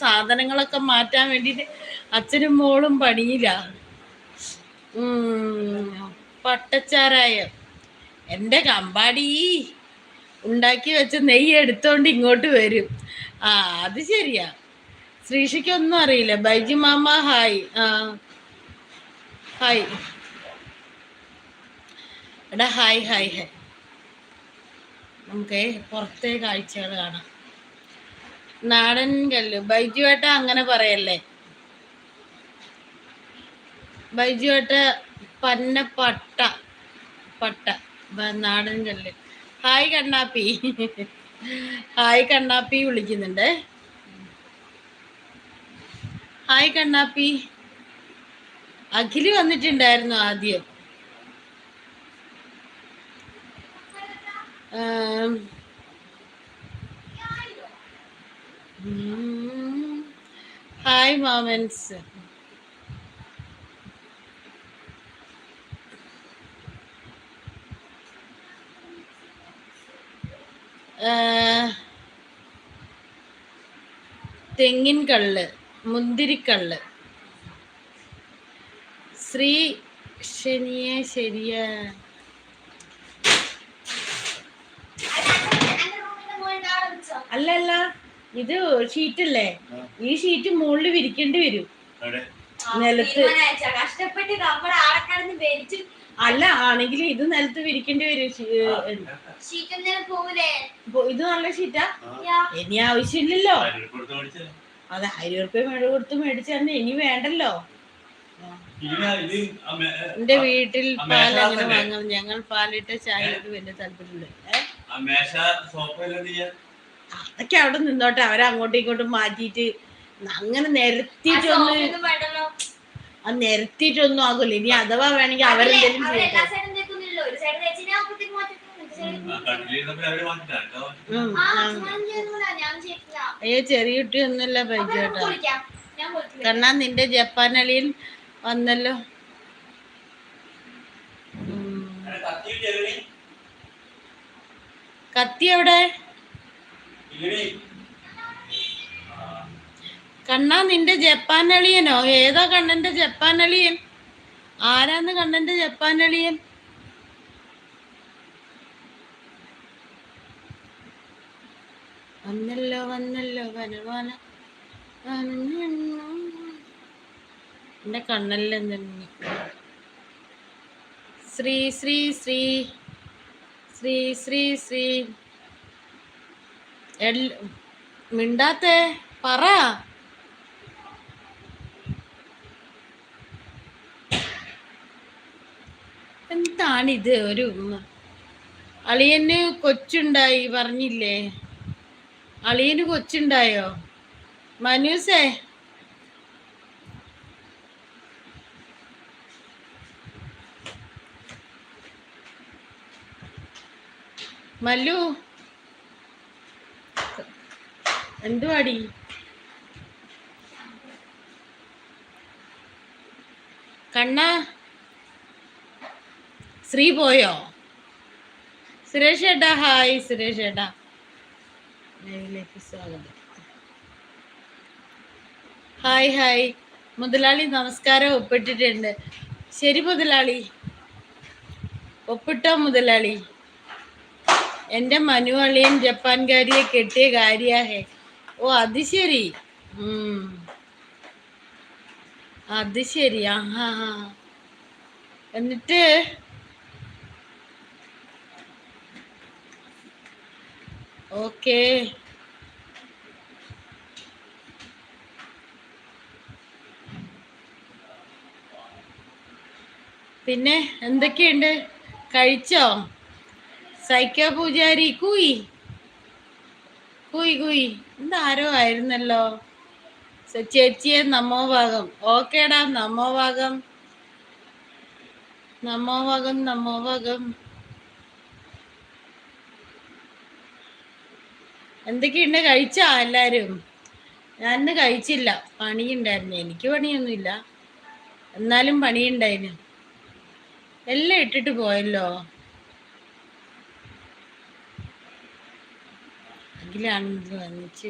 സാധനങ്ങളൊക്കെ മാറ്റാൻ വേണ്ടിട്ട് അച്ഛനും മോളും പണിയില്ല. പട്ടച്ചാരായം എൻ്റെ കമ്പാടി ഉണ്ടാക്കി വെച്ച നെയ്യ് എടുത്തോണ്ട് ഇങ്ങോട്ട് വരും. അത് ശരിയാ. ശ്രീഷയ്ക്കൊന്നും അറിയില്ല. Baiju mama hi. ഹായ് എടാ, ഹായ് ഹായ് ഹായ്. നമുക്ക് പുറത്തെ കാഴ്ചകൾ കാണാം. നാടൻ കല്ല് ബൈജു ഏട്ട അങ്ങനെ പറയല്ലേ. ബൈജു ഏട്ട പന്ന പട്ട നാടൻ കല്ല്. ഹായ് കണ്ണാപ്പി. ഹായ് കണ്ണാപ്പി വിളിക്കുന്നുണ്ട്. ഹായ് കണ്ണാപ്പി. അഖില് വന്നിട്ടുണ്ടായിരുന്നു ആദ്യം. ഹായ് മാമൻസ്. തെങ്ങിൻ കള്ള്, മുന്തിരിക്കള്ള്. ശ്രീ ശനിയെ ശരിയാ. അല്ലല്ല, ഇത് ഷീറ്റല്ലേ. ഈ ഷീറ്റ് മുകളിൽ വിരിക്കേണ്ടി വരും നിലത്ത്. അല്ല, ആണെങ്കിൽ ഇത് നിലത്ത് വിരിക്കേണ്ടി വരും. ഇത് നല്ല ഷീറ്റാ. ഇനി ആവശ്യമില്ലല്ലോ. അതെ, 1000 രൂപ മേട കൊടുത്ത് മേടിച്ചു ഇനി വേണ്ടല്ലോ. എന്റെ വീട്ടിൽ പാൽ അങ്ങനെ വാങ്ങാം. ഞങ്ങൾ പാലിട്ട ചായയോട് വലിയ താല്പര്യമുണ്ട്. അതൊക്കെ അവിടെ നിന്നോട്ടെ. അവരങ്ങോട്ടും ഇങ്ങോട്ടും മാറ്റിയിട്ട് അങ്ങനെ നിരത്തിയിട്ടൊന്നും ആകൂല. ഇനി അഥവാ വേണമെങ്കിൽ അവരെന്തെങ്കിലും അയ്യോ, ചെറിയ കുട്ടി ഒന്നുമില്ല ബൈജോട്ടാ. കണ്ണാ, നിന്റെ ജപ്പാൻ അളിയൻ വന്നല്ലോ. കത്തി എവിടെ? കണ്ണാ, നിന്റെ ജപ്പാൻ അളിയനോ? ഏതാ കണ്ണന്റെ ജപ്പാൻ അളിയൻ? ആരാന്ന് കണ്ണന്റെ ജപ്പാൻ അളിയൻ? വന്നല്ലോ വനവാന. എന്റെ കണ്ണല്ലേ. ശ്രീ ശ്രീ ശ്രീ ശ്രീ ശ്രീ ശ്രീ മിണ്ടാത്തേ പറ. എന്താണിത്? ഒരു അളിയന് കൊച്ചുണ്ടായി പറഞ്ഞില്ലേ? അളിയന് കൊച്ചുണ്ടായോ? മനൂസേ, മല്ലു എന്തുവാടി? കണ്ണ ശ്രീ പോയോ? സുരേഷ് ഏട്ടാ ഹായ്. സുരേഷ് ഏട്ടാ ലൈവിലേക്ക് സ്വാഗതം. Hi hi. മുതലാളി നമസ്കാരം. ഒപ്പിട്ടിട്ടുണ്ട്. ശരി മുതലാളി, ഒപ്പിട്ടോ മുതലാളി. എൻ്റെ മനു അളിയൻ ജപ്പാൻകാരിയെ കെട്ടിയ കാര്യാഹേ. ഓ, അത് ശരി. അത് ശരി. എന്നിട്ട് ഓക്കേ. പിന്നെ എന്തൊക്കെയുണ്ട്? കഴിച്ചോ? സൈക്കോ പൂജാരി കൂയി കൂയി കൂയി. എന്താരോ ആയിരുന്നല്ലോ. ചേച്ചിയെ നമോഭാഗം. ഓക്കേടാ, നമോഭാഗം നമോഭാഗം നമോഭാഗം. എന്തൊക്കെയുണ്ട്? കഴിച്ചാ എല്ലാരും? ഞാനിന്ന് കഴിച്ചില്ല, പണിയുണ്ടായിരുന്നു. എനിക്ക് പണിയൊന്നുമില്ല, എന്നാലും പണിയുണ്ടായിരുന്നു. എല്ലാം ഇട്ടിട്ട് പോയല്ലോ. അഖിലാണെന്ന് വന്നിച്ച്